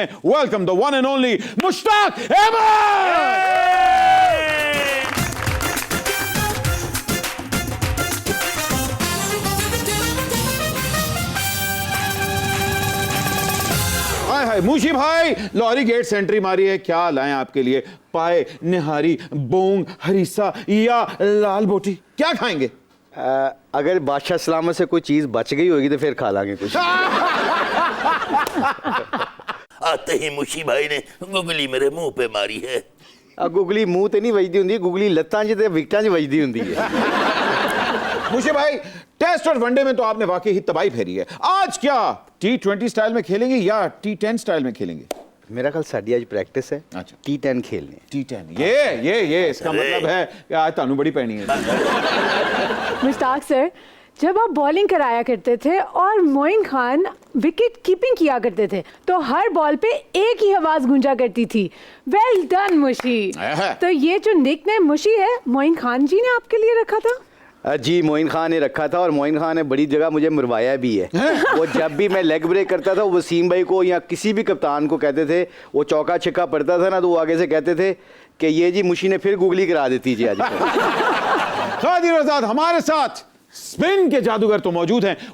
Welcome the one and only Mushtaq Ahmed. Hi hi Mushi भाई, लॉरी gate Sentry मारी है, क्या लाएं आपके लिए? पाए, निहारी, बोंग, हरीसा या लाल बोटी, क्या खाएंगे? अगर बादशाह सलामत से कोई चीज बच गई होगी तो फिर खा लांगे कुछ। आते ही मुशी भाई ने गुगली मेरे मुंह पे मारी है। गुगली मुंह ते नहीं वजदी हुंदी, गुगली लत्तां च ते विकटां च वजदी हुंदी है। मुशी भाई, टेस्ट और वनडे में तो आपने वाकई ही तबाही फेरी है। आज क्या T20 स्टाइल में खेलेंगे या T10 स्टाइल में खेलेंगे? मेरा ख्याल साडी आज प्रैक्टिस है। अच्छा। T10 खेलने। T10 ये इसका मतलब है कि आज तानू बड़ी पैनी है। मुश्ताक सर, जब आप बॉलिंग कराया करते थे और मोइन खान विकेट कीपिंग किया करते थे तो हर बॉल पे एक ही आवाज गूंजा करती थी, वेल डन मुशी। तो ये जो निकनेम मुशी है, मोइन खान जी ने आपके लिए रखा था? जी, मोइन खान ने रखा था और मोइन खान ने बड़ी जगह मुझे मरवाया भी है। वो जब भी मैं लेग ब्रेक करता था, वसीम भाई को या किसी भी कप्तान को कहते थे, वो चौका छिक्का पड़ता था ना, तो वो आगे से कहते थे कि ये जी मुशी ने फिर गुगली करा देती जी आज। खादिर आजाद हमारे साथ स्पिन के जादूगर तो मौजूद हैं,